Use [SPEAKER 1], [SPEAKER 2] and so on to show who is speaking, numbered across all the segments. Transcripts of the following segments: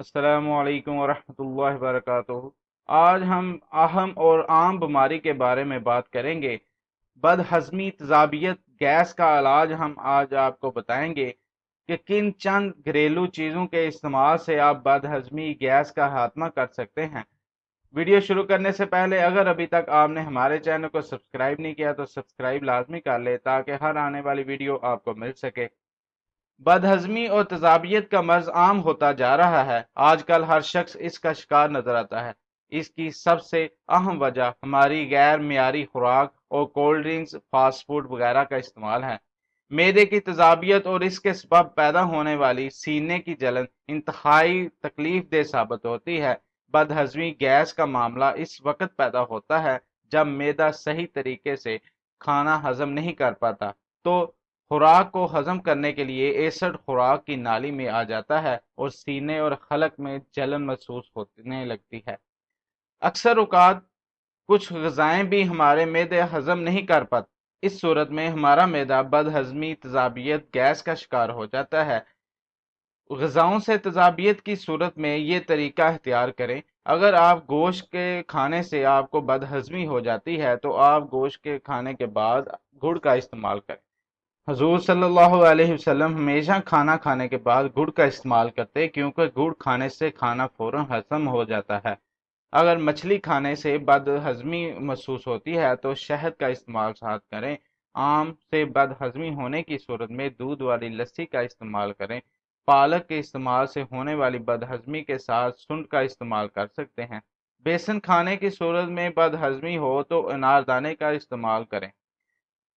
[SPEAKER 1] अस्सलामु अलैकुम वरहमतुल्लाहि वबरकातुहू। आज हम अहम और आम बीमारी के बारे में बात करेंगे। बदहजमी तेजाबियत गैस का इलाज हम आज आपको बताएंगे कि किन चंद घरेलू चीज़ों के इस्तेमाल से आप बदहजमी गैस का खात्मा कर सकते हैं। वीडियो शुरू करने से पहले अगर अभी तक आपने हमारे चैनल को सब्सक्राइब नहीं किया तो सब्सक्राइब लाजमी कर ले ताकि हर आने वाली वीडियो आपको मिल सके। बदहजमी और तेजाबियत का मर्ज आम होता जा रहा है। आजकल हर शख्स इसका शिकार नजर आता है। इसकी सबसे अहम वजह हमारी गैर मियारी खुराक और कोल्ड ड्रिंक्स, फास्ट फूड वगैरह का इस्तेमाल है। मैदे की तेजाबियत और इसके सबब पैदा होने वाली सीने की जलन इंतहाई तकलीफ दह साबित होती है। बदहजमी गैस का मामला इस वक्त पैदा होता है जब मैदा सही तरीके से खाना हजम नहीं कर पाता, तो खुराक को हजम करने के लिए एसिड खुराक की नाली में आ जाता है और सीने और खलक में जलन महसूस होने लगती है। अक्सर औकात कुछ ग़िज़ाएं भी हमारे मैदे हजम नहीं कर पाती। इस सूरत में हमारा मैदा बदहजमी तेजाबियत गैस का शिकार हो जाता है। ग़िज़ाओं से तेजाबियत की सूरत में ये तरीका इख्तियार करें। अगर आप गोश्त के खाने से आपको बदहजमी हो जाती है तो आप गोश्त के खाने के बाद गुड़ का इस्तेमाल करें। हजूर सल्लल्लाहु अलैहि वसल्लम हमेशा खाना खाने के बाद गुड़ का इस्तेमाल करते क्योंकि गुड़ खाने से खाना फौरन हजम हो जाता है। अगर मछली खाने से बदहजमी महसूस होती है तो शहद का इस्तेमाल साथ करें। आम से बदहजमी होने की सूरत में दूध वाली लस्सी का इस्तेमाल करें। पालक के इस्तेमाल से होने वाली बदहजमी के साथ सुंठ का इस्तेमाल कर सकते हैं। बेसन खाने की सूरत में बदहजमी हो तो अनारदाने का इस्तेमाल करें।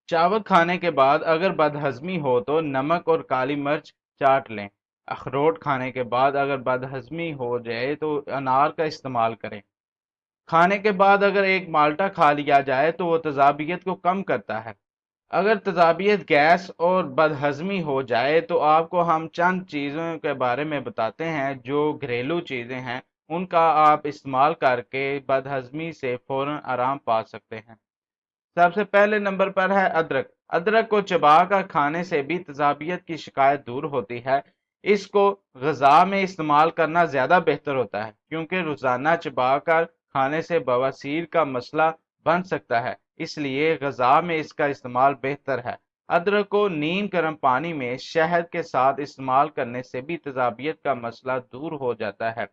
[SPEAKER 1] चावल खाने के बाद अगर बदहजमी हो तो नमक और काली मिर्च चाट लें। अखरोट खाने के बाद अगर बदहजमी हो जाए तो अनार का इस्तेमाल करें। खाने के बाद अगर एक माल्टा खा लिया जाए तो वो तेजाबियत को कम करता है। अगर तेजाबियत गैस और बदहजमी हो जाए तो आपको हम चंद चीज़ों के बारे में बताते हैं जो घरेलू चीज़ें हैं, उनका आप इस्तेमाल करके बदहजमी से फ़ौरन आराम पा सकते हैं। सबसे पहले नंबर पर है अदरक। अदरक को चबाकर खाने से भी तेजाबियत की शिकायत दूर होती है। इसको ग़िज़ा में इस्तेमाल करना ज़्यादा बेहतर होता है क्योंकि रोज़ाना चबाकर खाने से बवासीर का मसला बन सकता है, इसलिए ग़िज़ा में इसका इस्तेमाल बेहतर है। अदरक को नीम गर्म पानी में शहद के साथ इस्तेमाल करने से भी तेजाबियत का मसला दूर हो जाता है।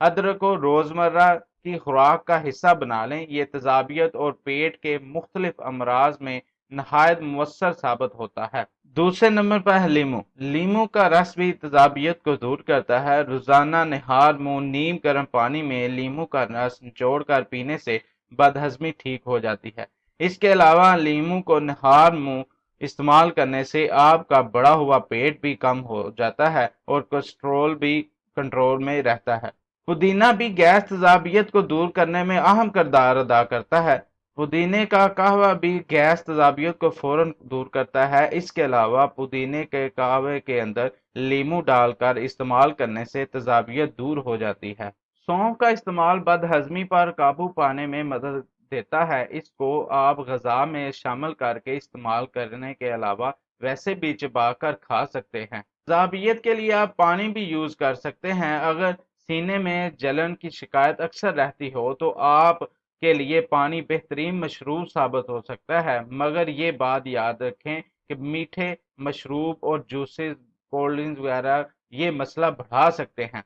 [SPEAKER 1] अदरक को रोज़मर्रा की खुराक का हिस्सा बना लें। ये तेजाबियत और पेट के मुख्तलिफ अमराज में नहायत मुअस्सर साबित होता है। दूसरे नंबर पर है लीमू। लीमू का रस भी तेजाबियत को दूर करता है। रोजाना निहार मुंह नीम गर्म पानी में लीमू का रस निचोड़ कर पीने से बदहजमी ठीक हो जाती है। इसके अलावा लीमू को निहार मुंह इस्तेमाल करने से आपका बढ़ा हुआ पेट भी कम हो जाता है और कोलेस्ट्रॉल भी कंट्रोल में रहता है। पुदीना भी गैस तेजाबियत को दूर करने में अहम किरदार अदा करता है। पुदीने का कहवा भी गैस तेजाबियत को फौरन दूर करता है। इसके अलावा पुदीने के कहवे के अंदर लीमू डालकर इस्तेमाल करने से तेजाबियत दूर हो जाती है। सौंफ का इस्तेमाल बदहजमी पर काबू पाने में मदद देता है। इसको आप ग़िज़ा में शामिल करके इस्तेमाल करने के अलावा वैसे भी चबाकर खा सकते हैं। तेजाबियत के लिए आप पानी भी यूज कर सकते हैं। अगर सीने में जलन की शिकायत अक्सर रहती हो तो आप के लिए पानी बेहतरीन मशरूब साबित हो सकता है, मगर ये बात याद रखें कि मीठे मशरूब और जूसेस, कोल्ड ड्रिंक्स वगैरह ये मसला बढ़ा सकते हैं।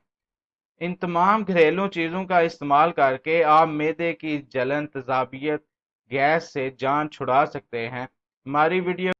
[SPEAKER 1] इन तमाम घरेलू चीज़ों का इस्तेमाल करके आप मैदे की जलन, तेजाबियत, गैस से जान छुड़ा सकते हैं। हमारी वीडियो